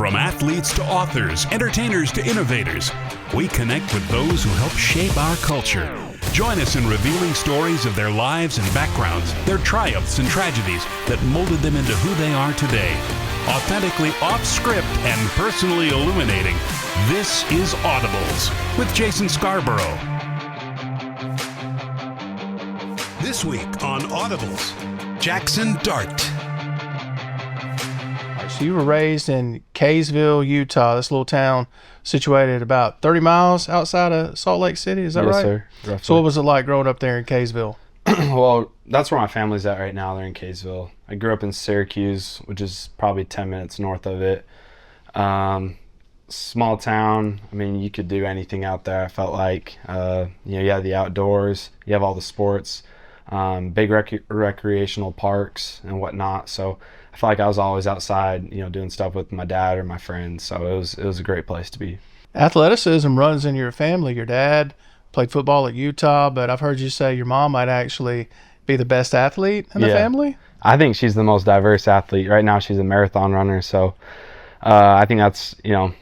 From athletes to authors, entertainers to innovators, we connect with those who help shape our culture. Join us in revealing stories of their lives and backgrounds, their triumphs and tragedies that molded them into who they are today. Authentically off-script and personally illuminating, this is Audibles with Jason Scarborough. This week on Audibles, Jaxson Dart. So you were raised in Kaysville, Utah, this little town situated about 30 miles outside of Salt Lake City. Is that right? Yes, sir. Roughly. So what was it like growing up there in Kaysville? Well, that's where my family's at right now. They're in Kaysville. I grew up in Syracuse, which is probably 10 minutes north of it. Small town. I mean, you could do anything out there. I felt like, you have the outdoors, you have all the sports, big recreational parks and whatnot. So I felt like I was always outside, doing stuff with my dad or my friends. So it was a great place to be. Athleticism runs in your family. Your dad played football at Utah, but I've heard you say your mom might actually be the best athlete in the family. I think she's the most diverse athlete. Right now she's a marathon runner. So I think that's, a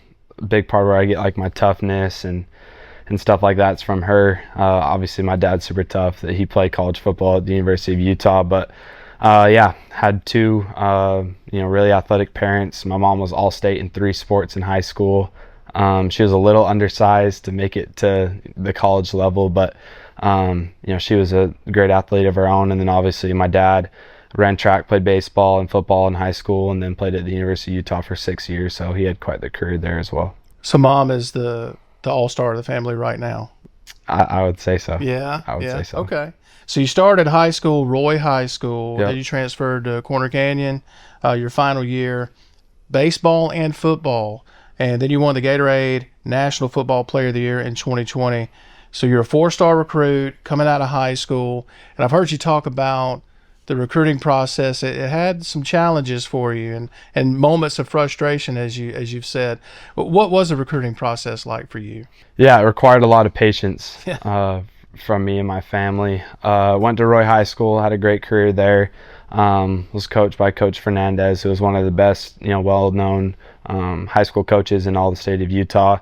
big part where I get like my toughness and stuff like that's from her. Obviously my dad's super tough. He played college football at the University of Utah, but had two, really athletic parents. My mom was all-state in 3 sports in high school. She was a little undersized to make it to the college level, but, she was a great athlete of her own. And then obviously my dad ran track, played baseball and football in high school, and then played at the University of Utah for 6 years. So he had quite the career there as well. So mom is the all-star of the family right now. I would say so. Yeah. I would say so. Okay. So you started high school, Roy High School. Yep. Then you transferred to Corner Canyon, your final year, baseball and football. And then you won the Gatorade National Football Player of the Year in 2020. So you're a 4-star recruit coming out of high school. And I've heard you talk about the recruiting process. It had some challenges for you and moments of frustration, as you've said. What was the recruiting process like for you? Yeah, it required a lot of patience from me and my family. Went to Roy High School, had a great career there. Was coached by Coach Fernandez, who was one of the best, well-known high school coaches in all the state of Utah.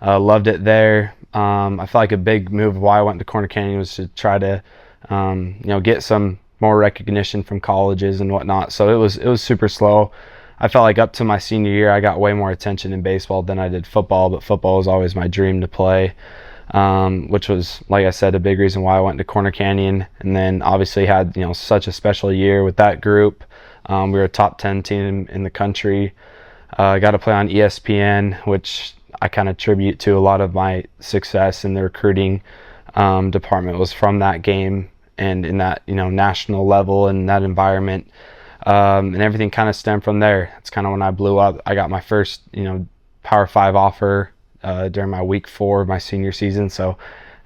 Loved it there. I felt like a big move of why I went to Corner Canyon was to try to, get some more recognition from colleges and whatnot. So it was super slow. I felt like up to my senior year, I got way more attention in baseball than I did football, but football was always my dream to play, which was, like I said, a big reason why I went to Corner Canyon. And then obviously had, such a special year with that group. We were a top 10 team in the country. I got to play on ESPN, which I kind of attribute to a lot of my success in the recruiting department was from that game and in that, national level and that environment. And everything kind of stemmed from there. It's kind of when I blew up. I got my first, Power 5 offer during my week 4 of my senior season. So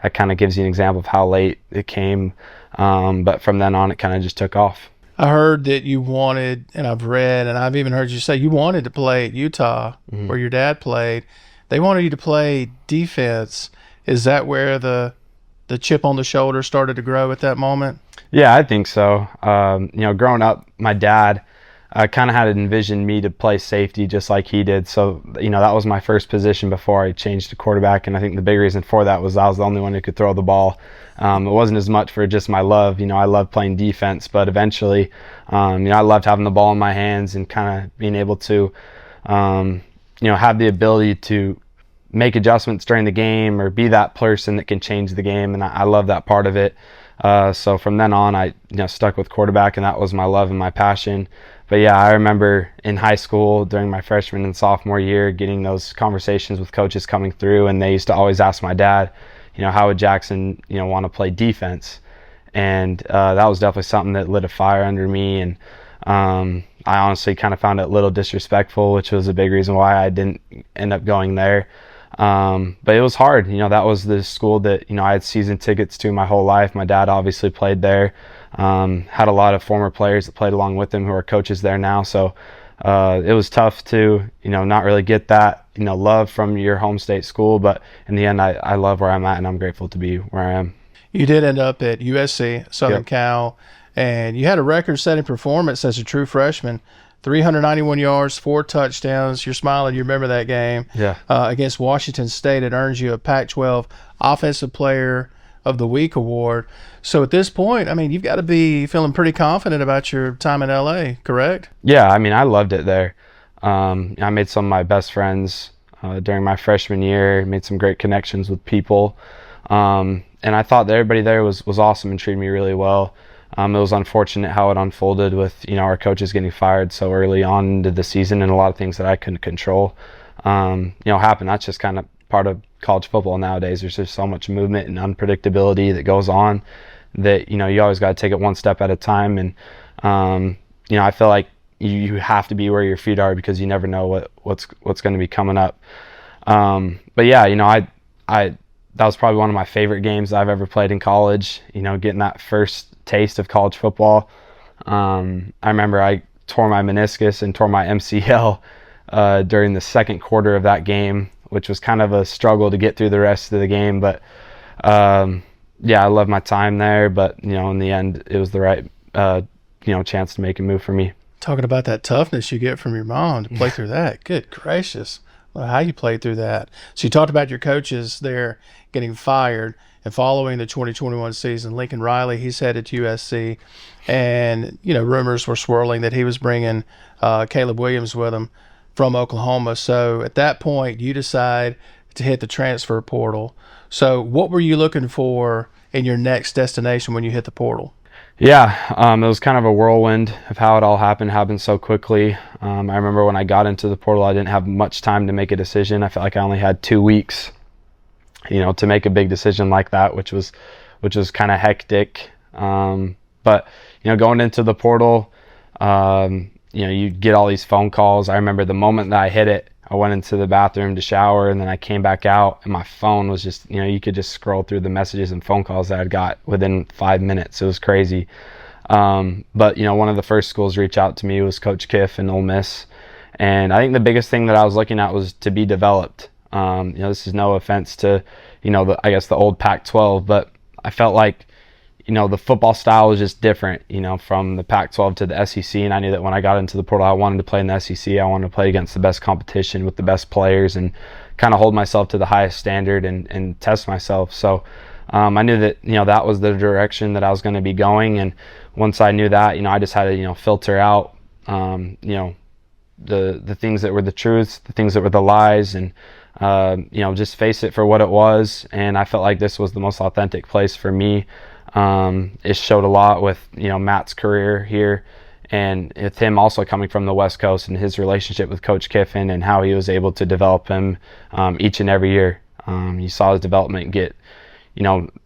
that kind of gives you an example of how late it came. But from then on, it kind of just took off. I heard that you wanted, and I've read, and I've even heard you say you wanted to play at Utah, where your dad played. They wanted you to play defense. Is that where the chip on the shoulder started to grow at that moment? Yeah, I think so. Growing up, my dad kind of had envisioned me to play safety just like he did. So, that was my first position before I changed to quarterback. And I think the big reason for that was I was the only one who could throw the ball. It wasn't as much for just my love. I loved playing defense, but eventually, I loved having the ball in my hands and kind of being able to, have the ability to make adjustments during the game or be that person that can change the game. And I love that part of it. So from then on, I stuck with quarterback, and that was my love and my passion. But yeah, I remember in high school during my freshman and sophomore year getting those conversations with coaches coming through, and they used to always ask my dad, how would Jaxson, want to play defense? And that was definitely something that lit a fire under me. And I honestly kind of found it a little disrespectful, which was a big reason why I didn't end up going there. But it was hard. That was the school that, I had season tickets to my whole life. My dad obviously played there. Had a lot of former players that played along with him who are coaches there now. So it was tough to, not really get that, love from your home state school. But in the end, I love where I'm at, and I'm grateful to be where I am. You did end up at USC, Southern Cal, and you had a record-setting performance as a true freshman. 391 yards, 4 touchdowns. You're smiling. You remember that game. Yeah. Against Washington State. It earns you a Pac-12 Offensive Player of the Week award. So at this point, I mean, you've got to be feeling pretty confident about your time in LA, correct? Yeah, I mean, I loved it there. I made some of my best friends during my freshman year, made some great connections with people. And I thought that everybody there was awesome and treated me really well. It was unfortunate how it unfolded with, our coaches getting fired so early on into the season, and a lot of things that I couldn't control, happen. That's just kind of part of college football nowadays. There's just so much movement and unpredictability that goes on that, you always got to take it one step at a time. And, I feel like you have to be where your feet are because you never know what's going to be coming up. But yeah, that was probably one of my favorite games I've ever played in college, getting that first taste of college football. I remember I tore my meniscus and tore my MCL during the second quarter of that game, which was kind of a struggle to get through the rest of the game. But I loved my time there. But in the end, it was the right chance to make a move for me. Talking about that toughness you get from your mom to play through that. Good gracious. Well, how you played through that. So you talked about your coaches there getting fired, and following the 2021 season, Lincoln Riley, he's headed to USC, and rumors were swirling that he was bringing Caleb Williams with him from Oklahoma. So at that point, you decide to hit the transfer portal. So what were you looking for in your next destination when you hit the portal? Yeah, it was kind of a whirlwind of how it all happened so quickly. I remember when I got into the portal, I didn't have much time to make a decision. I felt like I only had 2 weeks, to make a big decision like that, which was kind of hectic. But going into the portal, you get all these phone calls. I remember the moment that I hit it, I went into the bathroom to shower, and then I came back out, and my phone was just, you could just scroll through the messages and phone calls that I'd got within 5 minutes. It was crazy. But, one of the first schools to reach out to me was Coach Kiff in Ole Miss. And I think the biggest thing that I was looking at was to be developed. This is no offense to, the old Pac-12, but I felt like, the football style was just different, from the Pac-12 to the SEC. And I knew that when I got into the portal, I wanted to play in the SEC. I wanted to play against the best competition with the best players and kind of hold myself to the highest standard and test myself. So I knew that, that was the direction that I was going to be going. And once I knew that, I just had to, filter out, the things that were the truths, the things that were the lies, and, just face it for what it was. And I felt like this was the most authentic place for me. It showed a lot with, Matt's career here, and with him also coming from the West Coast and his relationship with Coach Kiffin and how he was able to develop him each and every year. You saw his development get,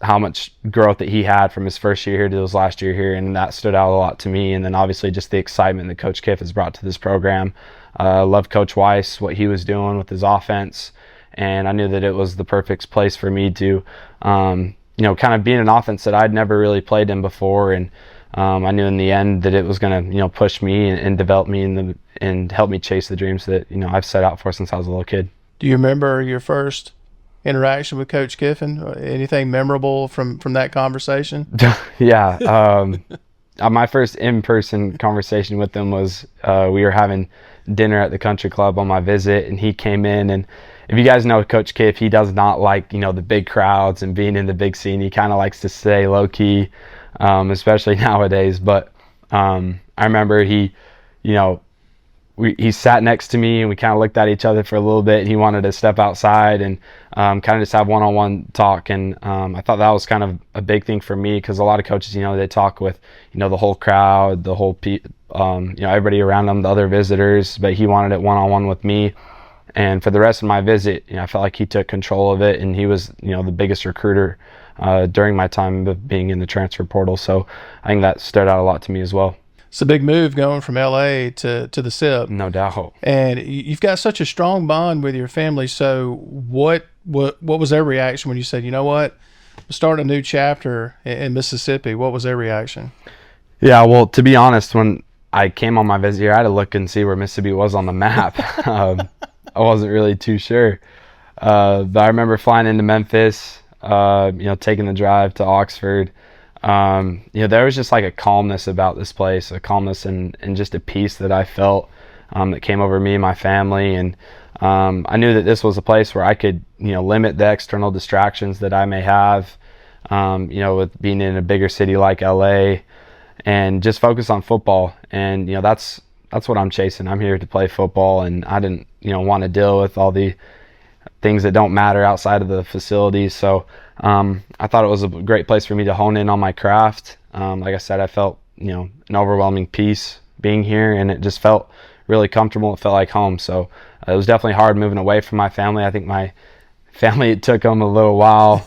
how much growth that he had from his first year here to his last year here, and that stood out a lot to me. And then obviously just the excitement that Coach Kiff has brought to this program. Loved Coach Weiss, what he was doing with his offense, and I knew that it was the perfect place for me to kind of being an offense that I'd never really played in before. And I knew in the end that it was going to, push me and develop me and help me chase the dreams that, I've set out for since I was a little kid. Do you remember your first interaction with Coach Kiffin? Anything memorable from that conversation? Yeah. My first in-person conversation with him was we were having dinner at the country club on my visit, and he came in. And if you guys know Coach Kiff, he does not like, the big crowds and being in the big scene. He kind of likes to stay low key, especially nowadays. But I remember he sat next to me, and we kind of looked at each other for a little bit. He wanted to step outside and kind of just have one-on-one talk. And I thought that was kind of a big thing for me, because a lot of coaches, they talk with, the whole crowd, the whole, everybody around them, the other visitors. But he wanted it one-on-one with me. And for the rest of my visit, I felt like he took control of it, and he was, the biggest recruiter during my time of being in the transfer portal. So I think that stood out a lot to me as well. It's a big move going from LA to the SIP. No doubt. And you've got such a strong bond with your family. So what was their reaction when you said, I'm starting a new chapter in Mississippi? What was their reaction? Yeah, well, to be honest, when I came on my visit here, I had to look and see where Mississippi was on the map. I wasn't really too sure. But I remember flying into Memphis, taking the drive to Oxford, there was just like a calmness about this place, a calmness and just a peace that I felt that came over me and my family. And I knew that this was a place where I could, limit the external distractions that I may have, with being in a bigger city like LA, and just focus on football. And, that's what I'm chasing. I'm here to play football, and I didn't, want to deal with all the things that don't matter outside of the facilities. So I thought it was a great place for me to hone in on my craft. Like I said, I felt, an overwhelming peace being here, and it just felt really comfortable. It felt like home. So it was definitely hard moving away from my family. I think my family, it took them a little while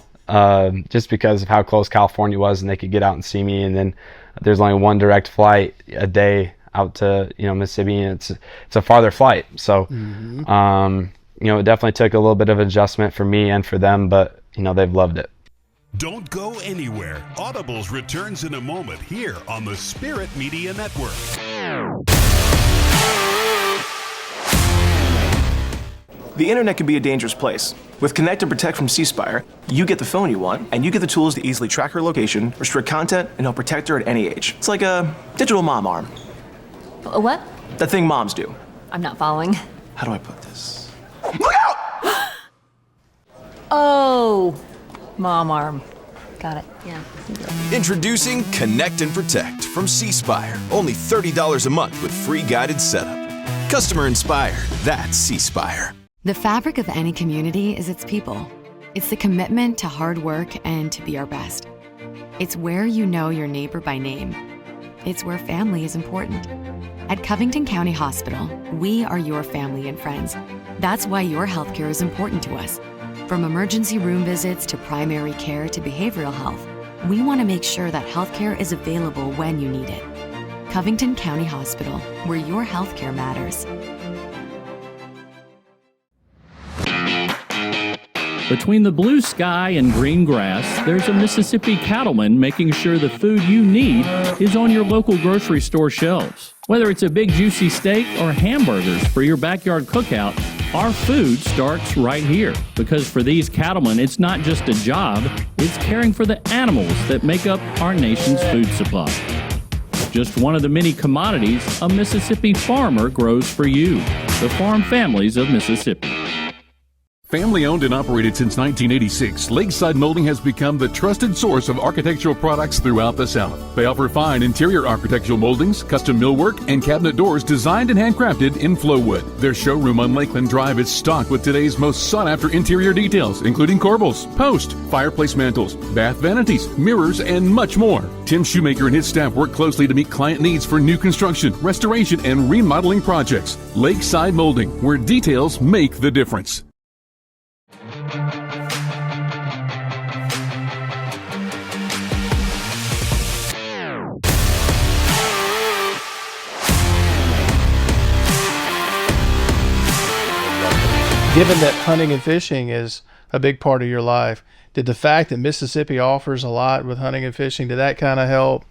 just because of how close California was, and they could get out and see me. And then there's only one direct flight a day out to, Mississippi, and it's a farther flight. So, it definitely took a little bit of adjustment for me and for them, but, they've loved it. Don't go anywhere. Audibles returns in a moment here on the Spirit Media Network. The internet can be a dangerous place. With Connect and Protect from C Spire, you get the phone you want, and you get the tools to easily track her location, restrict content, and help protect her at any age. It's like a digital mom arm. A what? That thing moms do. I'm not following. How do I put this? Look out! Oh, mom arm. Got it, yeah. Introducing Connect and Protect from C Spire. Only $30 a month with free guided setup. Customer inspired. That's C Spire. The fabric of any community is its people. It's the commitment to hard work and to be our best. It's where you know your neighbor by name. It's where family is important. At Covington County Hospital, we are your family and friends. That's why your healthcare is important to us. From emergency room visits to primary care to behavioral health, we want to make sure that healthcare is available when you need it. Covington County Hospital, where your healthcare matters. Between the blue sky and green grass, there's a Mississippi cattleman making sure the food you need is on your local grocery store shelves. Whether it's a big juicy steak or hamburgers for your backyard cookout, our food starts right here. Because for these cattlemen, it's not just a job, it's caring for the animals that make up our nation's food supply. Just one of the many commodities a Mississippi farmer grows for you, the farm families of Mississippi. Family owned and operated since 1986, Lakeside Molding has become the trusted source of architectural products throughout the South. They offer fine interior architectural moldings, custom millwork, and cabinet doors designed and handcrafted in Flowwood. Their showroom on Lakeland Drive is stocked with today's most sought-after interior details, including corbels, post, fireplace mantles, bath vanities, mirrors, and much more. Tim Shoemaker and his staff work closely to meet client needs for new construction, restoration, and remodeling projects. Lakeside Molding, where details make the difference. Given that hunting and fishing is a big part of your life, did the fact that Mississippi offers a lot with hunting and fishing, did that kind of help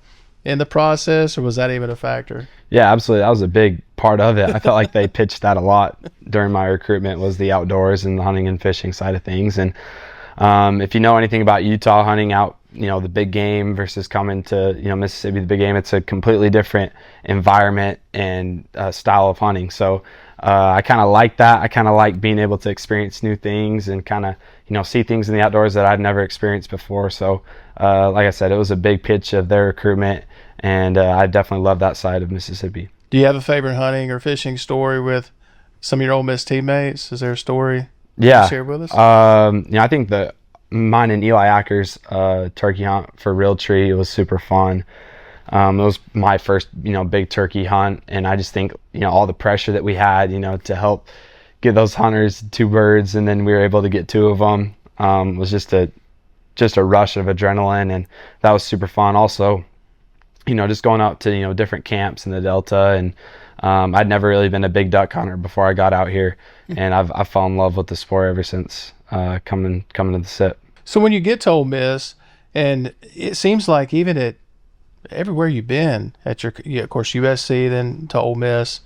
in the process, or was that even a factor? Yeah, absolutely. That was a big part of it. I felt like they pitched that a lot during my recruitment, was the outdoors and the hunting and fishing side of things. And if you know anything about Utah hunting out, the big game versus coming to, Mississippi, the big game, it's a completely different environment and style of hunting. So I kind of like that. I kind of like being able to experience new things and kind of, see things in the outdoors that I'd never experienced before. So like I said, it was a big pitch of their recruitment, and I definitely love that side of Mississippi. Do you have a favorite hunting or fishing story with some of your Ole Miss teammates? Is there a story you can share with us? I think mine and Eli Acker's turkey hunt for Realtree, it was super fun. It was my first, big turkey hunt, and I just think, all the pressure that we had, to help get those hunters 2 birds, and then we were able to get 2 of them, was just a rush of adrenaline, and that was super fun. Also, just going out to, different camps in the Delta, and I'd never really been a big duck hunter before I got out here, and I've fallen in love with the sport ever since coming to the SIP. So when you get to Ole Miss, and it seems like even at everywhere you've been, at of course, USC, then to Ole Miss,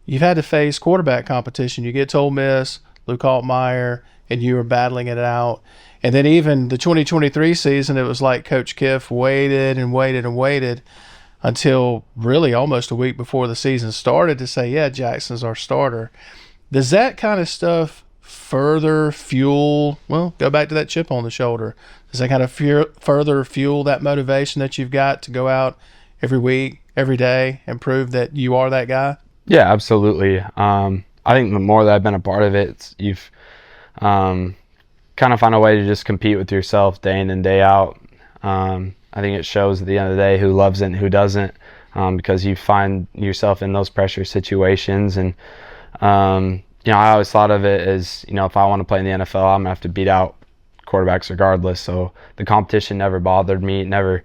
you've had to face quarterback competition. You get to Ole Miss, Luke Altmaier, and you were battling it out. And then even the 2023 season, it was like Coach Kiff waited and waited and waited until really almost a week before the season started to say, yeah, Jackson's our starter. Does that kind of stuff further fuel, well, go back to that chip on the shoulder, does that kind of further fuel that motivation that you've got to go out every week, every day, and prove that you are that guy? Yeah, absolutely. I think the more that I've been a part of it, you've kind of find a way to just compete with yourself day in and day out. I think it shows at the end of the day who loves it and who doesn't, because you find yourself in those pressure situations. And, I always thought of it as, if I want to play in the NFL, I'm going to have to beat out quarterbacks regardless. So the competition never bothered me. It never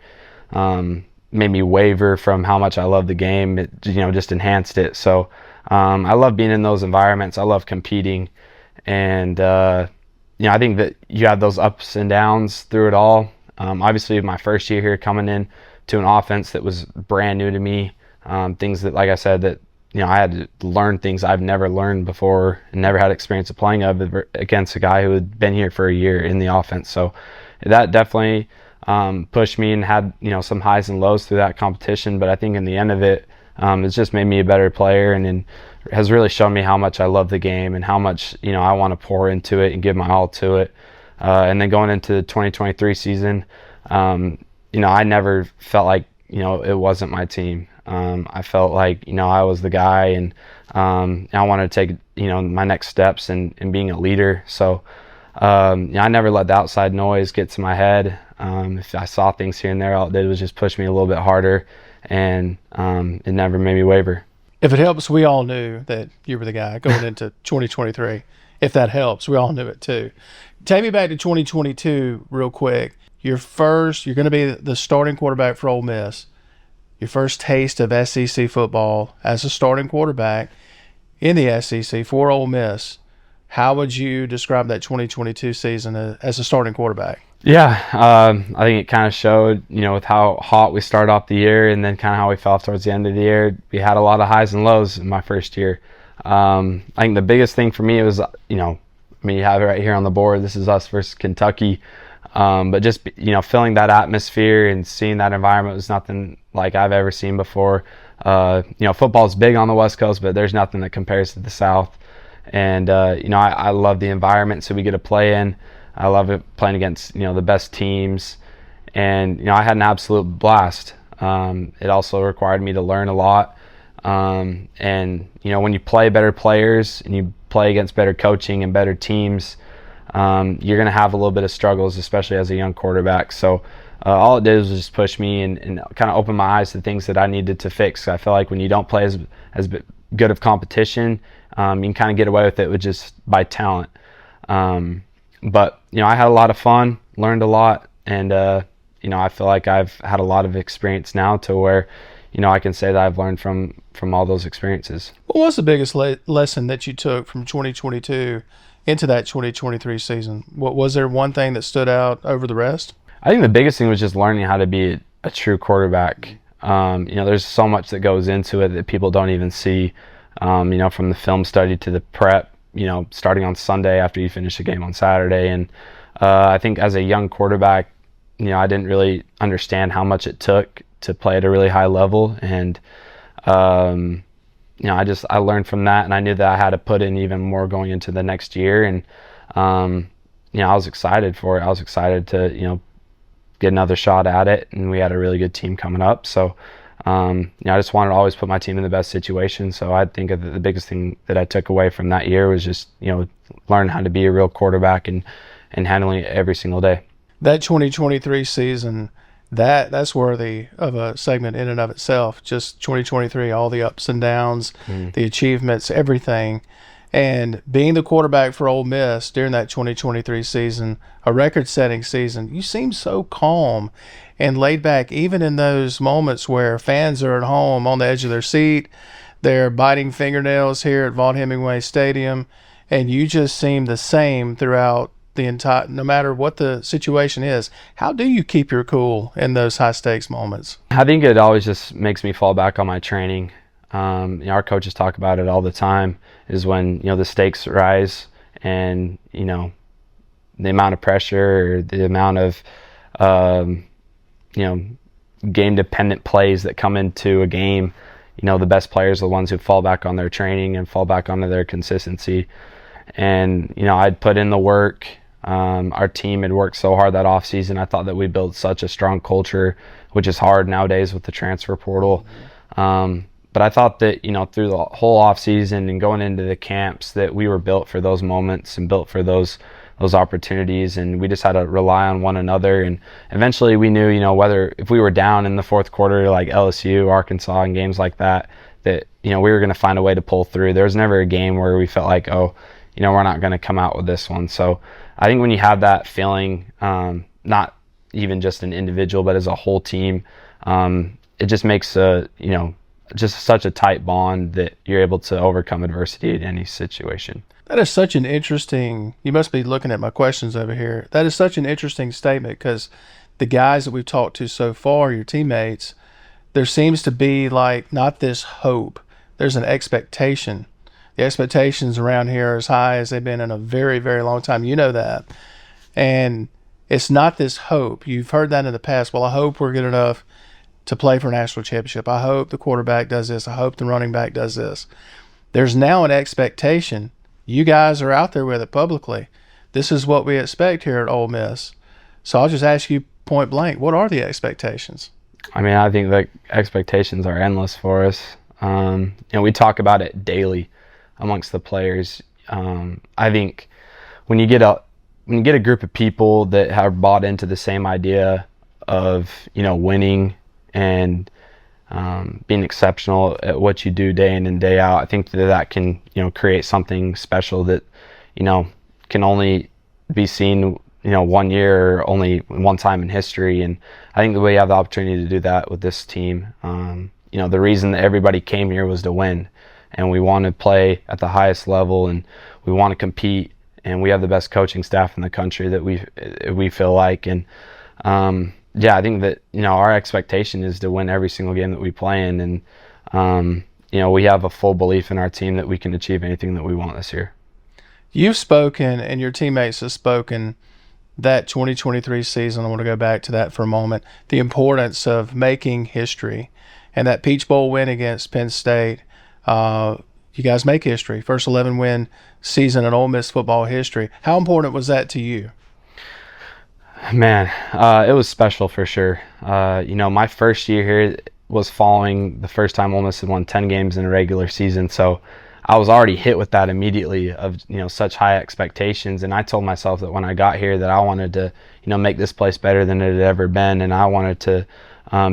made me waver from how much I love the game. It, just enhanced it. So I love being in those environments. I love competing. And, I think that you have those ups and downs through it all. Obviously, my first year here coming in to an offense that was brand new to me, things that, like I said, that I had to learn things I've never learned before and never had experience of playing against a guy who had been here for a year in the offense. So that definitely pushed me and had some highs and lows through that competition. But I think in the end of it, it's just made me a better player and has really shown me how much I love the game and how much I want to pour into it and give my all to it. And then going into the 2023 season, I never felt like it wasn't my team. I felt like I was the guy, and I wanted to take my next steps in being a leader. So I never let the outside noise get to my head. If I saw things here and there, all it did was just push me a little bit harder, and it never made me waver. If it helps, we all knew that you were the guy going into 2023. If that helps, we all knew it too. Take me back to 2022 real quick. You're going to be the starting quarterback for Ole Miss. Your first taste of SEC football as a starting quarterback in the SEC for Ole Miss. How would you describe that 2022 season as a starting quarterback? Yeah, I think it kind of showed, with how hot we started off the year and then kind of how we fell off towards the end of the year. We had a lot of highs and lows in my first year. I think the biggest thing for me was, you have it right here on the board. This is us versus Kentucky. But just, feeling that atmosphere and seeing that environment was nothing like I've ever seen before. Football's big on the West Coast, but there's nothing that compares to the South. And, I love the environment so we get to play in. I love it playing against, the best teams. And, I had an absolute blast. It also required me to learn a lot. And, when you play better players and you play against better coaching and better teams, you're going to have a little bit of struggles, especially as a young quarterback. So all it did was just push me and kind of open my eyes to things that I needed to fix. I feel like when you don't play as good of competition, you can kind of get away with it with just by talent. But, I had a lot of fun, learned a lot, and, I feel like I've had a lot of experience now to where, I can say that I've learned from all those experiences. What was the biggest lesson that you took from 2022 into that 2023 season? Was there one thing that stood out over the rest? I think the biggest thing was just learning how to be a true quarterback. There's so much that goes into it that people don't even see, from the film study to the prep, starting on Sunday after you finish a game on Saturday. And I think as a young quarterback, I didn't really understand how much it took to play at a really high level. And, I learned from that, and I knew that I had to put in even more going into the next year. And, I was excited for it. I was excited to, get another shot at it, and we had a really good team coming up. So, I just wanted to always put my team in the best situation. So I think the biggest thing that I took away from that year was just, learn how to be a real quarterback and handling it every single day. That 2023 season, that's worthy of a segment in and of itself. Just 2023, all the ups and downs, the achievements, everything. And being the quarterback for Ole Miss during that 2023 season, a record-setting season, you seem so calm and laid back, even in those moments where fans are at home on the edge of their seat, they're biting fingernails here at Vaught-Hemingway Stadium, and you just seem the same throughout the entire, no matter what the situation is. How do you keep your cool in those high-stakes moments? I think it always just makes me fall back on my training. Our coaches talk about it all the time, is when, the stakes rise and, the amount of pressure or the amount of game dependent plays that come into a game. The best players are the ones who fall back on their training and fall back onto their consistency. And I'd put in the work. Our team had worked so hard that off season. I thought that we built such a strong culture, which is hard nowadays with the transfer portal. But I thought that through the whole off season and going into the camps that we were built for those moments and built for those opportunities, and we just had to rely on one another. And eventually we knew whether if we were down in the fourth quarter like LSU, Arkansas, and games like that we were going to find a way to pull through. There was never a game where we felt like, we're not going to come out with this one. So I think when you have that feeling, not even just an individual but as a whole team, it just makes just such a tight bond that you're able to overcome adversity in any situation. That is such an interesting, you must be looking at my questions over here. That is such an interesting statement, because the guys that we've talked to so far, your teammates, there seems to be like not this hope. There's an expectation. The expectations around here are as high as they've been in a very, very long time. You know that. And it's not this hope. You've heard that in the past. Well, I hope we're good enough to play for a national championship. I hope the quarterback does this. I hope the running back does this. There's now an expectation. You guys are out there with it publicly. This is what we expect here at Ole Miss. So I'll just ask you point blank, what are the expectations? I think the expectations are endless for us. We talk about it daily amongst the players. I think when you get a group of people that have bought into the same idea of winning and being exceptional at what you do day in and day out, I think that can create something special that can only be seen 1 year or only one time in history. And I think that we have the opportunity to do that with this team. The reason that everybody came here was to win, and we want to play at the highest level, and we want to compete, and we have the best coaching staff in the country that we feel like. And I think that our expectation is to win every single game that we play in, and we have a full belief in our team that we can achieve anything that we want this year. You've spoken, and your teammates have spoken, that 2023 season. I want to go back to that for a moment. The importance of making history, and that Peach Bowl win against Penn State. You guys make history. First 11-win season in Ole Miss football history. How important was that to you? Man, it was special for sure. My first year here was following the first time Ole Miss had won 10 games in a regular season, so I was already hit with that immediately of such high expectations. And I told myself that when I got here that I wanted to make this place better than it had ever been, and I wanted to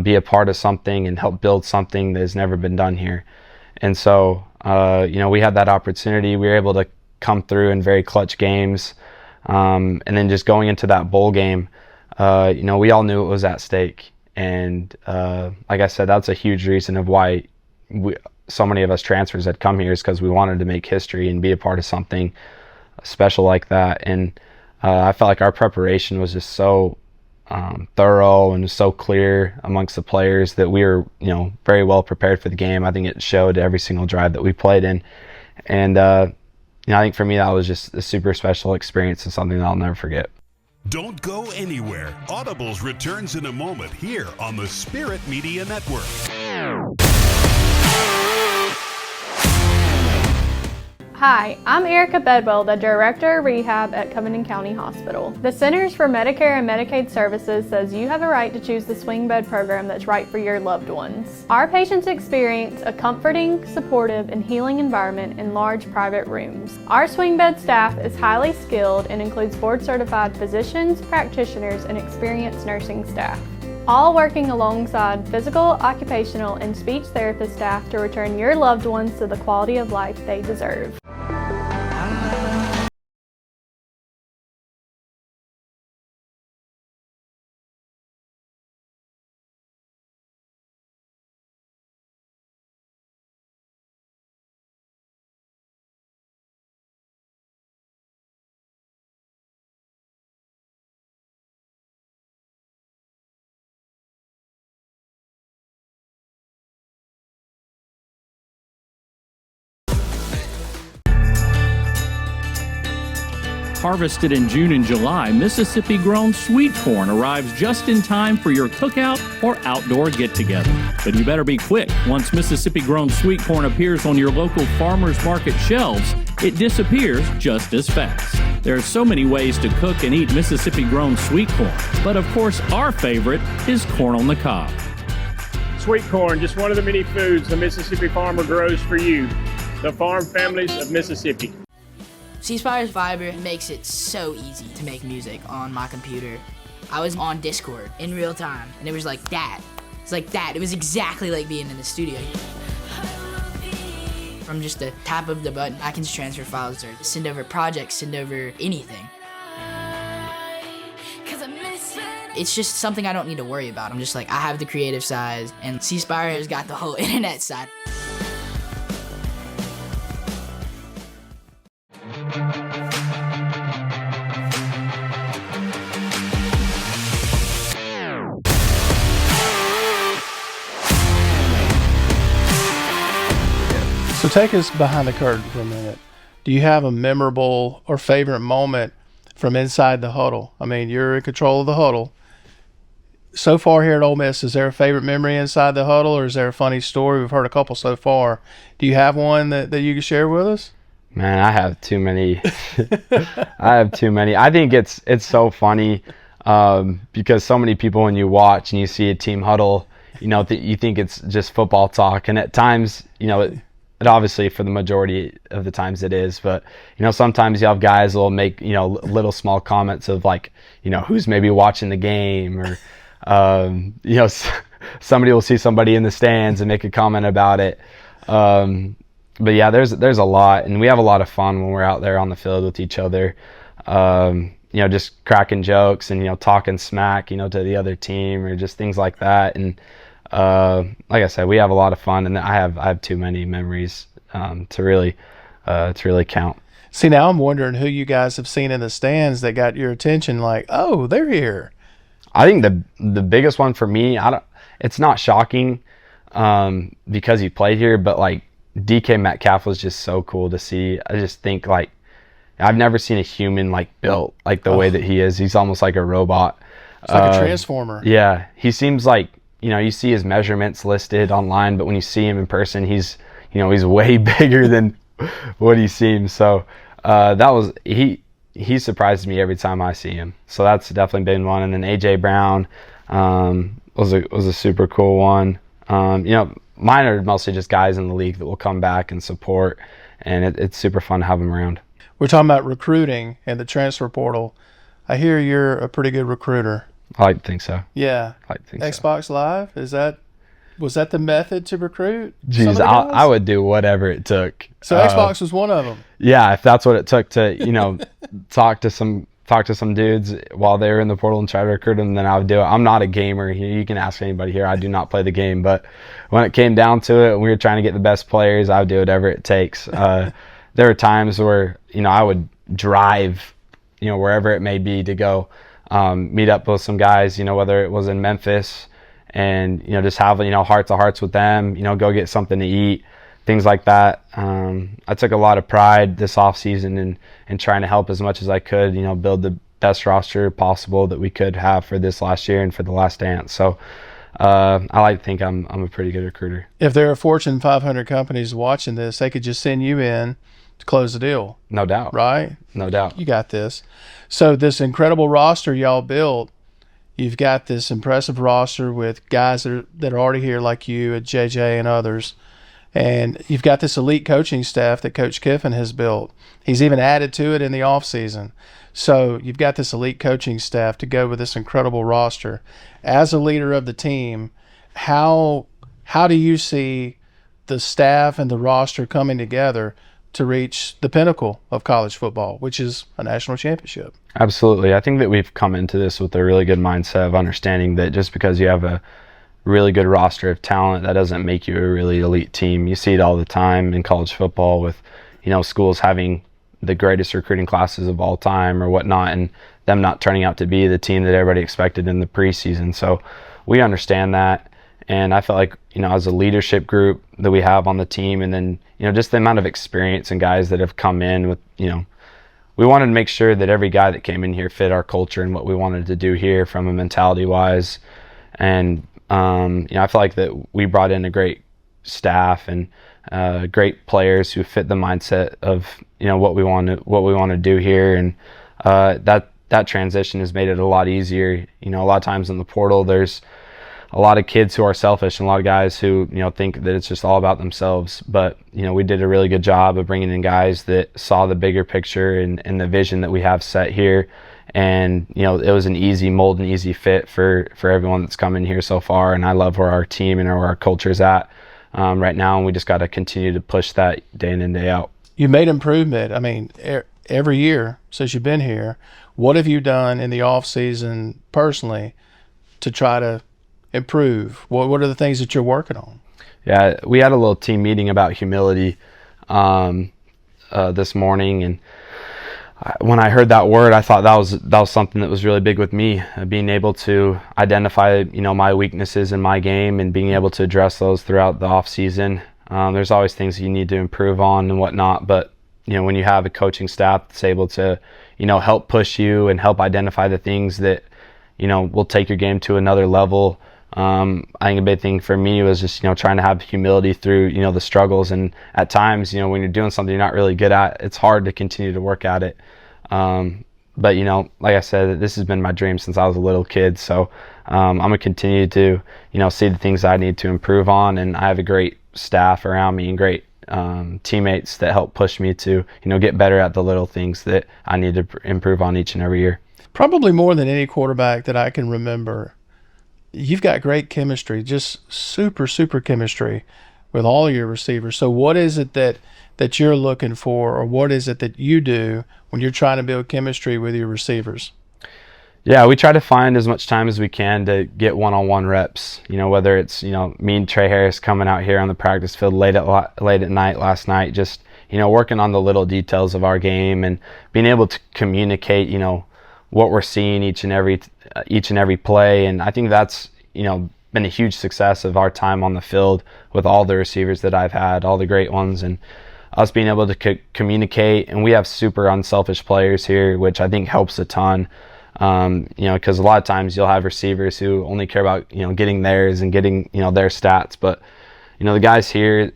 be a part of something and help build something that has never been done here. And so we had that opportunity. We were able to come through in very clutch games. And then just going into that bowl game, we all knew it was at stake. And like I said, that's a huge reason of why so many of us transfers had come here, is because we wanted to make history and be a part of something special like that. And I felt like our preparation was just so thorough and so clear amongst the players that we were, very well prepared for the game. I think it showed every single drive that we played in. And I think for me that was just a super special experience and something that I'll never forget. Don't go anywhere. Audibles returns in a moment here on the Spirit Media Network. Hi, I'm Erica Bedwell, the Director of Rehab at Covington County Hospital. The Centers for Medicare and Medicaid Services says you have a right to choose the swing bed program that's right for your loved ones. Our patients experience a comforting, supportive, and healing environment in large private rooms. Our swing bed staff is highly skilled and includes board-certified physicians, practitioners, and experienced nursing staff, all working alongside physical, occupational, and speech therapist staff to return your loved ones to the quality of life they deserve. Harvested in June and July, Mississippi-grown sweet corn arrives just in time for your cookout or outdoor get-together. But you better be quick. Once Mississippi-grown sweet corn appears on your local farmers market shelves, it disappears just as fast. There are so many ways to cook and eat Mississippi-grown sweet corn, but of course our favorite is corn on the cob. Sweet corn, just one of the many foods a Mississippi farmer grows for you, the farm families of Mississippi. C Spire's Fiber makes it so easy to make music on my computer. I was on Discord in real time, and it was like that. It's like that. It was exactly like being in the studio. From just the tap of the button, I can just transfer files or send over projects, send over anything. It's just something I don't need to worry about. I'm just like, I have the creative side, and C Spire has got the whole internet side. So take us behind the curtain for a minute. Do you have a memorable or favorite moment from inside the huddle? I mean, you're in control of the huddle. So far here at Ole Miss, is there a favorite memory inside the huddle, or is there a funny story? We've heard a couple so far. Do you have one that you can share with us? Man, I have too many. I have too many. I think it's so funny because so many people, when you watch and you see a team huddle, you think it's just football talk, and at times, it obviously for the majority of the times it is, but sometimes you have guys that will make little small comments of like who's maybe watching the game, or somebody will see somebody in the stands and make a comment about it. But yeah, there's a lot, and we have a lot of fun when we're out there on the field with each other. Just cracking jokes and talking smack to the other team, or just things like that. And like I said, we have a lot of fun, and I have too many memories to really count. See, now I'm wondering who you guys have seen in the stands that got your attention. Like, oh, they're here. I think the biggest one for me, it's not shocking because he played here, but like DK Metcalf was just so cool to see. I just think like I've never seen a human like built like the way that he is. He's almost like a robot. It's like a transformer. Yeah, he seems like you see his measurements listed online, but when you see him in person, he's way bigger than what he seems. So he surprises me every time I see him. So that's definitely been one. And then AJ Brown was a super cool one. Mine are mostly just guys in the league that will come back and support, and it's super fun to have them around. We're talking about recruiting and the transfer portal. I hear you're a pretty good recruiter. I like to think so. Yeah. I like to think Xbox Live, was that the method to recruit? Jeez, I would do whatever it took. So Xbox was one of them. Yeah, if that's what it took to talk to some dudes while they were in the portal and try to recruit them, then I would do it. I'm not a gamer. You can ask anybody here. I do not play the game, but when it came down to it, we were trying to get the best players. I would do whatever it takes. There were times where I would drive, wherever it may be, to go meet up with some guys. Whether it was in Memphis, and just have heart to hearts with them. Go get something to eat. Things like that. I took a lot of pride this off season in trying to help as much as I could, build the best roster possible that we could have for this last year and for the last dance. So I like to think I'm a pretty good recruiter. If there are Fortune 500 companies watching this, they could just send you in to close the deal. No doubt. Right? No doubt. You got this. So this incredible roster y'all built, you've got this impressive roster with guys that are already here like you and JJ and others. And you've got this elite coaching staff that Coach Kiffin has built. He's even added to it in the offseason. So you've got this elite coaching staff to go with this incredible roster. As a leader of the team, how do you see the staff and the roster coming together to reach the pinnacle of college football, which is a national championship? Absolutely. I think that we've come into this with a really good mindset of understanding that just because you have a really good roster of talent, that doesn't make you a really elite team. You see it all the time in college football with, schools having the greatest recruiting classes of all time or whatnot, and them not turning out to be the team that everybody expected in the preseason. So we understand that, and I felt like, as a leadership group that we have on the team, and then, just the amount of experience and guys that have come in with we wanted to make sure that every guy that came in here fit our culture and what we wanted to do here from a mentality wise. And I feel like that we brought in a great staff and great players who fit the mindset of what we want to do here, and that transition has made it a lot easier. A lot of times in the portal, there's a lot of kids who are selfish and a lot of guys who think that it's just all about themselves. But we did a really good job of bringing in guys that saw the bigger picture and the vision that we have set here. And it was an easy mold and easy fit for everyone that's come in here so far. And I love where our team and where our culture's at right now, and we just got to continue to push that day in and day out. You made improvement. I mean, every year since you've been here, what have you done in the off season personally to try to improve? What are the things that you're working on? Yeah, we had a little team meeting about humility this morning, and when I heard that word, I thought that was something that was really big with me, being able to identify my weaknesses in my game and being able to address those throughout the off season. There's always things you need to improve on and whatnot, but when you have a coaching staff that's able to help push you and help identify the things that will take your game to another level. I think a big thing for me was just trying to have humility through the struggles, and at times when you're doing something you're not really good at, it's hard to continue to work at it. But like I said, this has been my dream since I was a little kid, so I'm gonna continue to see the things I need to improve on, and I have a great staff around me and great teammates that help push me to get better at the little things that I need to improve on each and every year. Probably more than any quarterback that I can remember, you've got great chemistry, just super chemistry with all your receivers. So what is it that you're looking for, or what is it that you do when you're trying to build chemistry with your receivers? Yeah, we try to find as much time as we can to get one-on-one reps. Whether it's me and Trey Harris coming out here on the practice field late at night last night, just working on the little details of our game and being able to communicate what we're seeing each and every play. And I think that's been a huge success of our time on the field with all the receivers that I've had, all the great ones, and us being able to communicate. And we have super unselfish players here, which I think helps a ton. Because a lot of times you'll have receivers who only care about getting theirs and getting their stats, but the guys here,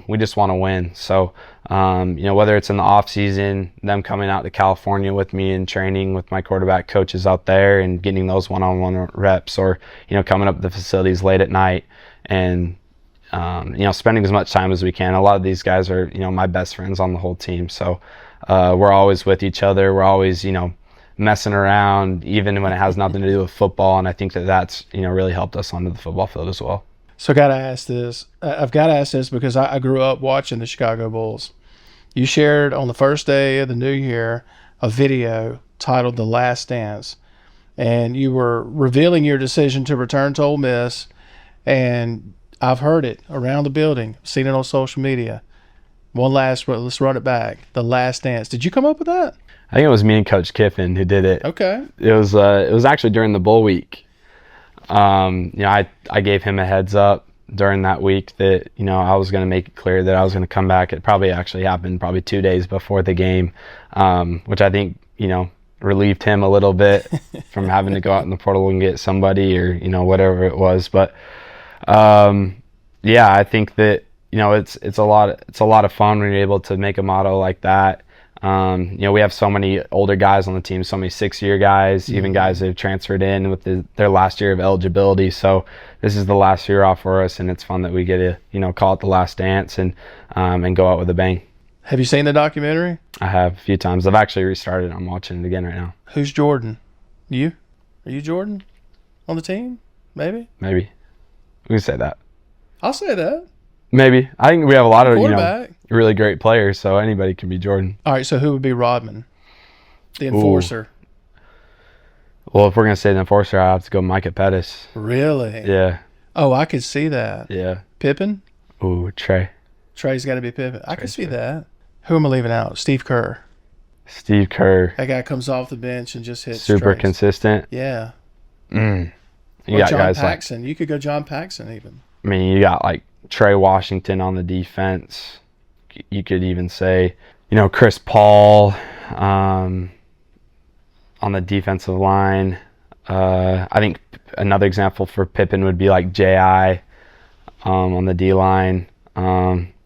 we just want to win. So whether it's in the off season, them coming out to California with me and training with my quarterback coaches out there and getting those one-on-one reps, or coming up to the facilities late at night and spending as much time as we can. A lot of these guys are my best friends on the whole team, so we're always with each other. We're always messing around, even when it has nothing to do with football, and I think that's really helped us onto the football field as well. So I've got to ask this because I grew up watching the Chicago Bulls. You shared on the first day of the new year a video titled "The Last Dance," and you were revealing your decision to return to Ole Miss, and I've heard it around the building, seen it on social media. Let's run it back. The Last Dance. Did you come up with that? I think it was me and Coach Kiffin who did it. Okay. It was actually during the bowl week. I gave him a heads up during that week that I was going to make it clear that I was going to come back. It probably actually happened 2 days before the game, which I think relieved him a little bit from having to go out in the portal and get somebody or whatever it was. But I think that it's a lot of fun when you're able to make a motto like that. We have so many older guys on the team, so many 6-year guys, even guys that have transferred in with their last year of eligibility. So this is the last year off for us, and it's fun that we get to call it the Last Dance and go out with a bang. Have you seen the documentary? I have a few times. I've actually restarted it. I'm watching it again right now. Who's Jordan? You? Are you Jordan on the team? Maybe. We can say that. I'll say that. Maybe. I think we have a lot of really great players, so anybody can be Jordan. All right, so who would be Rodman, the enforcer? Well, if we're going to say the enforcer, I have to go Micah Pettis. Really? Yeah. Oh, I could see that. Yeah. Pippen? Ooh, Trey. Trey's got to be Pippen. I can see that. Who am I leaving out? Steve Kerr. That guy comes off the bench and just hits super strikes. Consistent. Yeah. You got John guys Paxson. You could go John Paxson even. I mean, you got Trey Washington on the defense. You could even say, Chris Paul. On the defensive line, I think another example for Pippen would be like J.I. On the D-line.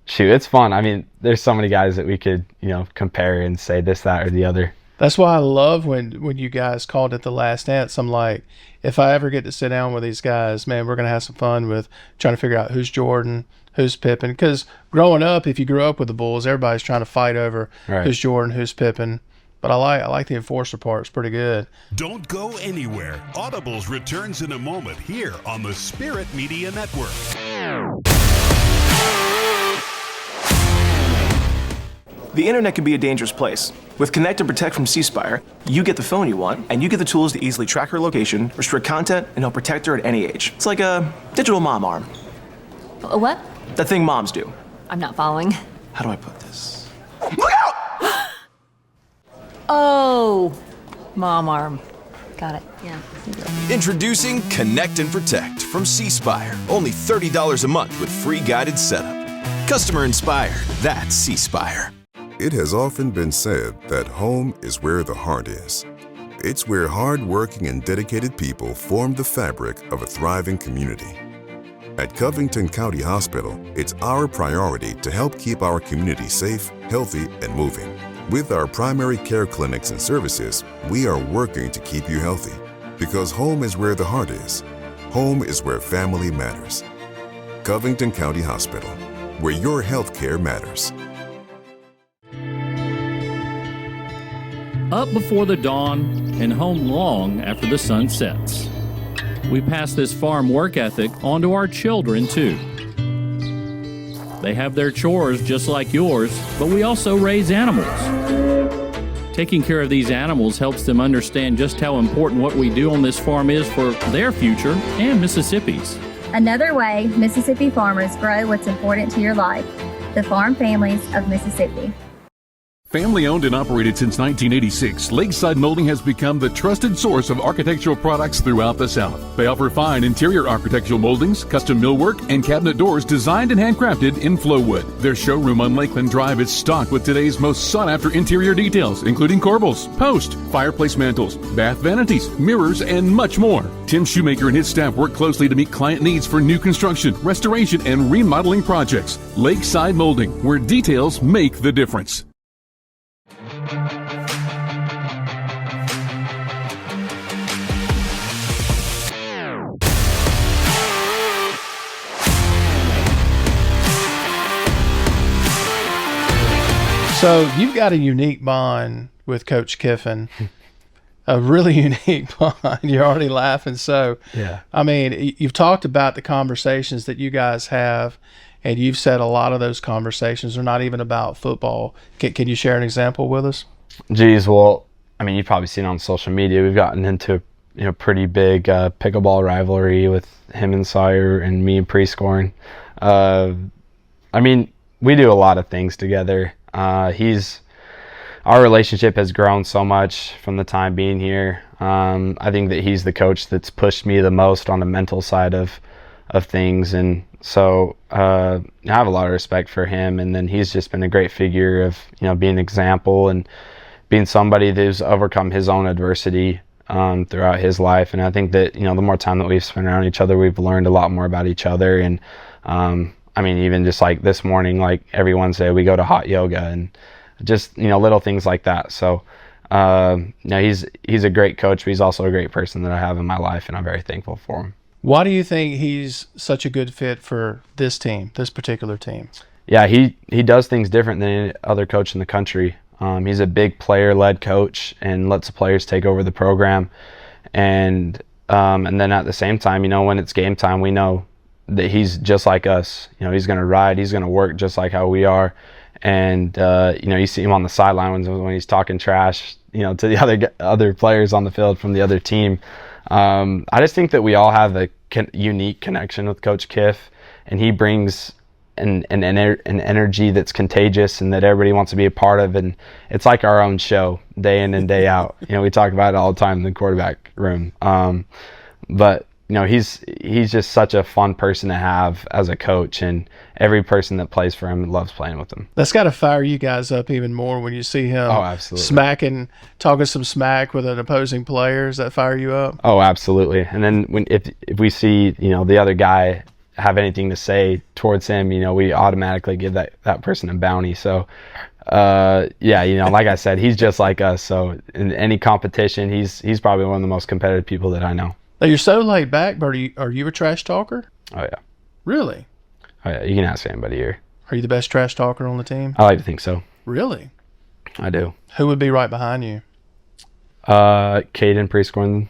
Shoot, it's fun. I mean, there's so many guys that we could, compare and say this, that, or the other. That's why I love when you guys called it The Last Dance. I'm like, if I ever get to sit down with these guys, man, we're going to have some fun with trying to figure out who's Jordan, who's Pippen. Because growing up, if you grew up with the Bulls, everybody's trying to fight over who's Jordan, who's Pippen. But I like the enforcer part. It's pretty good. Don't go anywhere. Audibles returns in a moment here on the Spirit Media Network. The internet can be a dangerous place. With Connect and Protect from C Spire, you get the phone you want, and you get the tools to easily track her location, restrict content, and help protect her at any age. It's like a digital mom arm. A what? That thing moms do. I'm not following. How do I put this? Look out! Oh, mom arm. Got it. Yeah. Introducing Connect and Protect from C Spire. Only $30 a month with free guided setup. Customer inspired. That's C Spire. It has often been said that home is where the heart is. It's where hard-working and dedicated people form the fabric of a thriving community. At Covington County Hospital, it's our priority to help keep our community safe, healthy, and moving. With our primary care clinics and services, we are working to keep you healthy. Because home is where the heart is. Home is where family matters. Covington County Hospital, where your health care matters. Up before the dawn and home long after the sun sets. We pass this farm work ethic on to our children, too. They have their chores just like yours, but we also raise animals. Taking care of these animals helps them understand just how important what we do on this farm is for their future and Mississippi's. Another way Mississippi farmers grow what's important to your life, the farm families of Mississippi. Family owned and operated since 1986, Lakeside Molding has become the trusted source of architectural products throughout the South. They offer fine interior architectural moldings, custom millwork, and cabinet doors designed and handcrafted in Flowwood. Their showroom on Lakeland Drive is stocked with today's most sought-after interior details, including corbels, post, fireplace mantles, bath vanities, mirrors, and much more. Tim Shoemaker and his staff work closely to meet client needs for new construction, restoration, and remodeling projects. Lakeside Molding, where details make the difference. So you've got a unique bond with Coach Kiffin, a really unique bond. You're already laughing. So, yeah. I mean, you've talked about the conversations that you guys have, and you've said a lot of those conversations are not even about football. Can you share an example with us? Geez, well, I mean, you've probably seen on social media, we've gotten into pretty big pickleball rivalry with him and Sawyer and me and Prescorn. I mean, we do a lot of things together. Our relationship has grown so much from the time being here. I think that he's the coach that's pushed me the most on the mental side of things, and so I have a lot of respect for him. And then he's just been a great figure of being an example and being somebody who's overcome his own adversity throughout his life. And I think that the more time that we've spent around each other, we've learned a lot more about each other. And I mean, even just like this morning, like every Wednesday, we go to hot yoga and just, little things like that. So, he's a great coach, but he's also a great person that I have in my life, and I'm very thankful for him. Why do you think he's such a good fit for this team, this particular team? Yeah, he does things different than any other coach in the country. He's a big player-led coach and lets the players take over the program. And then at the same time, when it's game time, we know that he's just like us. He's going to ride, he's going to work just like how we are. And you see him on the sideline when he's talking trash, to the other players on the field from the other team. I just think that we all have a unique connection with Coach Kiff, and he brings an energy that's contagious and that everybody wants to be a part of, and it's like our own show day in and day out. We talk about it all the time in the quarterback room. But he's just such a fun person to have as a coach, and every person that plays for him loves playing with him. That's got to fire you guys up even more when you see him absolutely. talking some smack with an opposing player. Does that fire you up? Oh, absolutely. And then if we see, the other guy have anything to say towards him, we automatically give that person a bounty. So, like I said, he's just like us. So in any competition, he's probably one of the most competitive people that I know. Now, you're so laid back, but are you a trash talker? Oh, yeah. Really? Oh, yeah. You can ask anybody here. Are you the best trash talker on the team? I like to think so. Really? I do. Who would be right behind you? Caden Prescorn.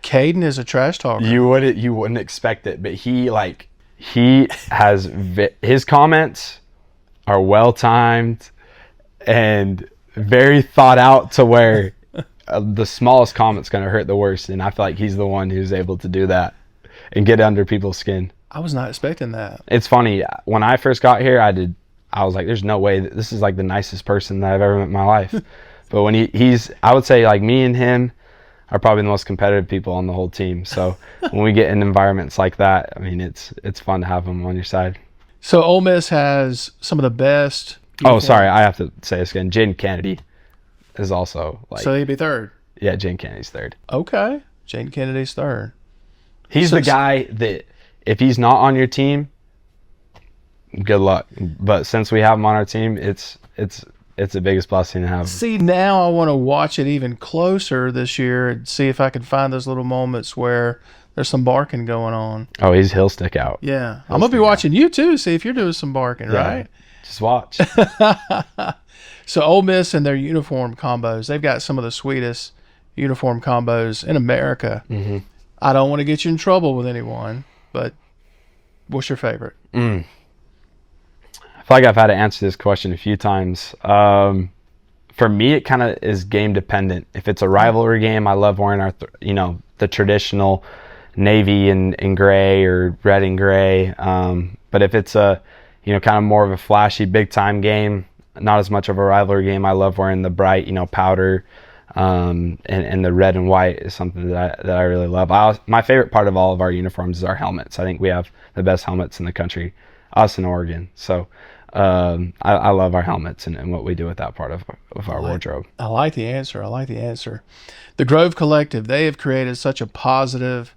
Caden is a trash talker. You wouldn't expect it, but he has his comments are well timed and very thought out to where the smallest comment's going to hurt the worst, and I feel like he's the one who's able to do that and get under people's skin. I was not expecting that. It's funny, when I first got here, I was like, there's no way that this is like the nicest person that I've ever met in my life. But when I would say like me and him are probably the most competitive people on the whole team. So when we get in environments like that, I mean, it's fun to have them on your side. So Ole Miss has some of the best. Oh, sorry, I have to say this again. Jaden Kennedy is also like. So he'd be third. Yeah, Jaden Kennedy's third. Okay, Jaden Kennedy's third. He's the guy that if he's not on your team, good luck. But since we have him on our team, it's the biggest blessing to have him. See, now I want to watch it even closer this year and see if I can find those little moments where there's some barking going on. Oh, he'll stick out. Yeah, I'm gonna be watching you too. See if you're doing some barking, right? Just watch. So Ole Miss and their uniform combos, they've got some of the sweetest uniform combos in America. Mm-hmm. I don't want to get you in trouble with anyone, but what's your favorite? I feel like I've had to answer this question a few times. For me, it kind of is game dependent. If it's a rivalry game, I love wearing our, the traditional navy and gray or red and gray. But if it's a, kind of more of a flashy big time game, not as much of a rivalry game, I love wearing the bright, powder, and the red and white is something that I really love. My favorite part of all of our uniforms is our helmets. I think we have the best helmets in the country, us in Oregon. So I love our helmets and what we do with that part of our wardrobe. I like the answer. The Grove Collective, they have created such a positive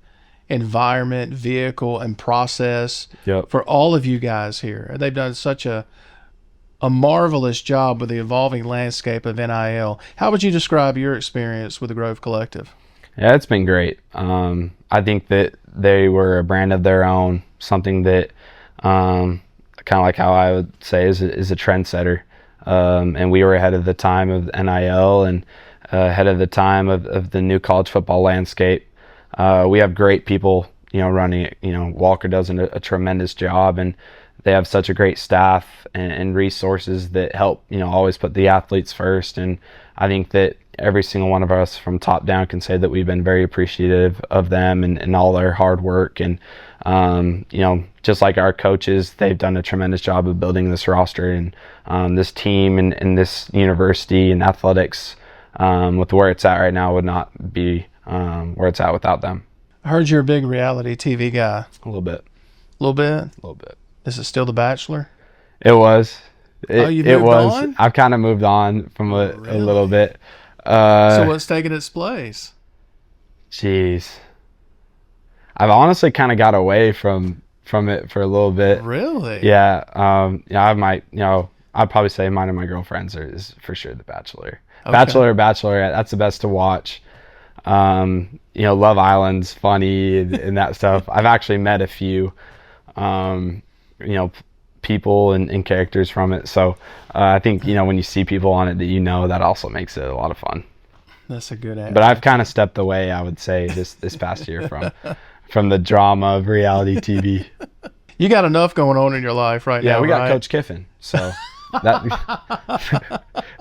environment, vehicle, and process for all of you guys here. They've done such a marvelous job with the evolving landscape of NIL. How would you describe your experience with the Grove Collective? Yeah, it's been great. I think that they were a brand of their own, something that kind of like how I would say is a trendsetter. And we were ahead of the time of NIL and ahead of the time of the new college football landscape. We have great people, running it. Walker does a tremendous job, and they have such a great staff and resources that help, always put the athletes first. And I think that every single one of us from top down can say that we've been very appreciative of them and all their hard work. And, just like our coaches, they've done a tremendous job of building this roster and this team and this university and athletics with where it's at right now would not be where it's at without them. I heard you're a big reality TV guy. A little bit. A little bit? A little bit. Is it still The Bachelor? It was. You've moved on? I've kind of moved on from a little bit. So what's taking its place? Jeez. I've honestly kind of got away from it for a little bit. Really? Yeah. I might, I'd probably say mine and my girlfriend's is for sure The Bachelor. Okay. Bachelor or Bachelorette, that's the best to watch. Love Island's funny and that stuff. I've actually met a few, people and characters from it. So I think, when you see people on it that that also makes it a lot of fun. That's a good answer. But I've kind of stepped away, I would say, this past year from the drama of reality TV. You got enough going on in your life right now. Yeah, we got right? Coach Kiffin, so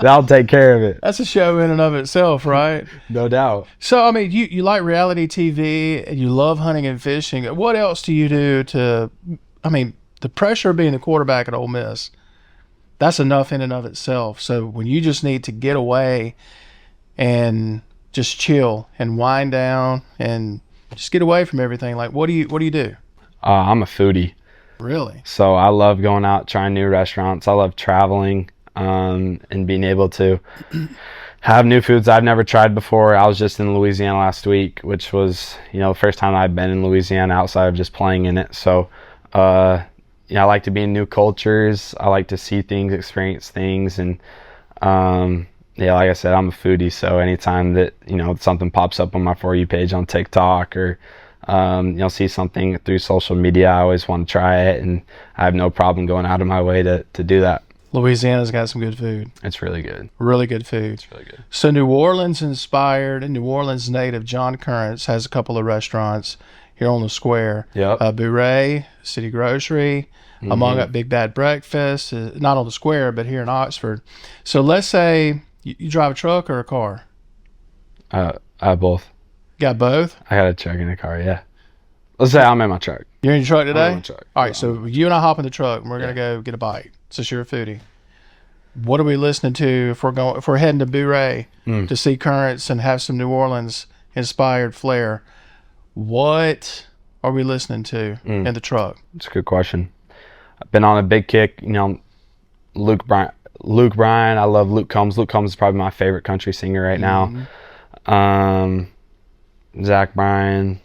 that'll take care of it. That's a show in and of itself, right? No doubt. So, I mean, you like reality TV and you love hunting and fishing. What else do you do the pressure of being the quarterback at Ole Miss, that's enough in and of itself. So when you just need to get away and just chill and wind down and Just get away from everything. Like, what do you do? I'm a foodie. Really? So I love going out, trying new restaurants. I love traveling, and being able to have new foods I've never tried before. I was just in Louisiana last week, which was, the first time I've been in Louisiana outside of just playing in it. So, I like to be in new cultures. I like to see things, experience things. And, like I said, I'm a foodie. So anytime that, something pops up on my For You page on TikTok or, see something through social media, I always want to try it. And I have no problem going out of my way to do that. Louisiana's got some good food. It's really good. Really good food. It's really good. So New Orleans inspired and New Orleans native John Currents has a couple of restaurants here on the square. Yep. Bouret, City Grocery, among Big Bad Breakfast, not on the square, but here in Oxford. So let's say you drive a truck or a car? I have both. Got both? I got a truck and a car, yeah. Let's say I'm in my truck. You're in your truck today? I'm in my truck. All right, so you and I hop in the truck and we're going to go get a bite. Since you're a foodie, what are we listening to if we're heading to Bouret to see Currents and have some New Orleans inspired flair? What are we listening to in the truck? It's a good question. I've been on a big kick. Luke Bryan. I love Luke Combs. Luke Combs is probably my favorite country singer right now. Zach Bryan.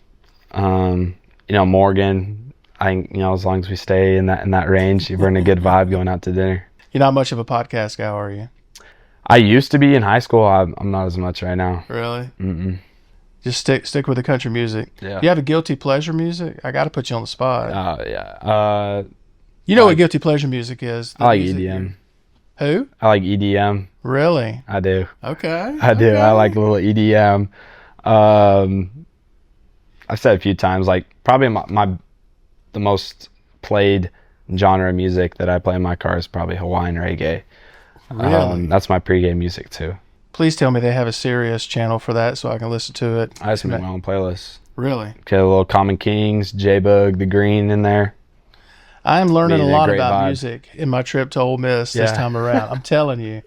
Morgan. I think, as long as we stay in that range, we're in a good vibe going out to dinner. You're not much of a podcast guy, are you? I used to be in high school. I'm not as much right now. Really? Mm-mm. Just stick with the country music. Yeah. You have a guilty pleasure music? I got to put you on the spot. Yeah. You know what guilty pleasure music is? I like EDM. Who? I like EDM. Really? I do. Okay. I do. I like a little EDM. I've said a few times, like probably the most played genre of music that I play in my car is probably Hawaiian reggae. Really? That's my pregame music too. Please tell me they have a Sirius channel for that so I can listen to it. I just make my own playlist. Really? Get a little Common Kings, J-Bug, The Green in there. I'm learning a lot about vibe. Music in my trip to Ole Miss this time around. I'm telling you.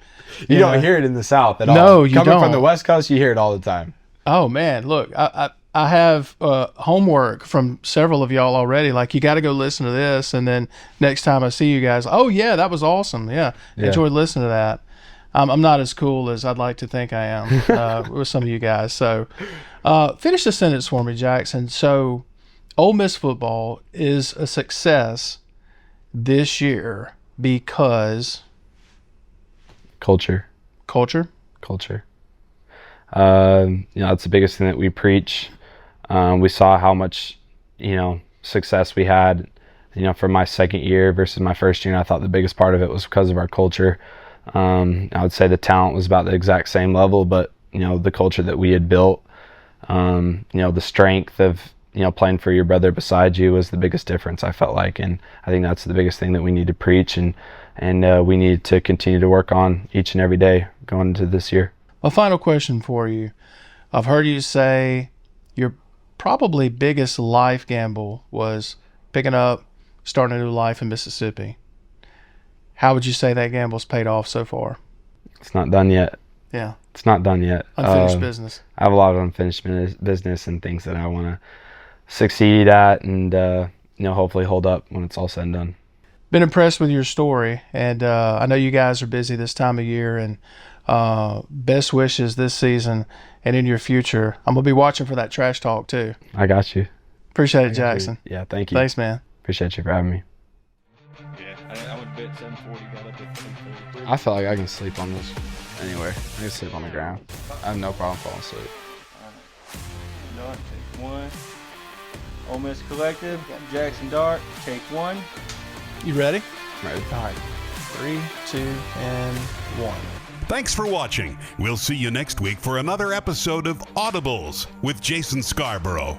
You don't hear it in the South at all. No, you Coming don't. from the West Coast, you hear it all the time. Oh, man. Look, I have homework from several of y'all already. Like, you got to go listen to this, and then next time I see you guys, oh, yeah, that was awesome. Yeah. Enjoyed listening to that. I'm not as cool as I'd like to think I am with some of you guys. So finish the sentence for me, Jaxson. So Ole Miss football is a success this year because... Culture. That's the biggest thing that we preach. We saw how much, success we had, for my second year versus my first year. And I thought the biggest part of it was because of our culture. I would say the talent was about the exact same level, but, the culture that we had built, the strength of, playing for your brother beside you was the biggest difference, I felt like. And I think that's the biggest thing that we need to preach and we need to continue to work on each and every day going into this year. A final question for you. I've heard you say your probably biggest life gamble was picking up, starting a new life in Mississippi. How would you say that gamble's paid off so far? It's not done yet. Yeah. It's not done yet. Unfinished business. I have a lot of unfinished business and things that I want to succeed at and, hopefully hold up when it's all said and done. Been impressed with your story, and I know you guys are busy this time of year, and best wishes this season and in your future. I'm going to be watching for that trash talk too. I got you. Appreciate it, Jaxson. Yeah, thank you. Thanks, man. Appreciate you for having me. Yeah, I would bet 740 got up at 743. I feel like I can sleep on this anywhere. I can sleep on the ground. I have no problem falling asleep. All right. Dart, take one. Ole Miss Collective, Jaxson Dart, take one. You ready? Ready. All right. 3, 2, and 1. Thanks for watching. We'll see you next week for another episode of Audibles with Jason Scarborough.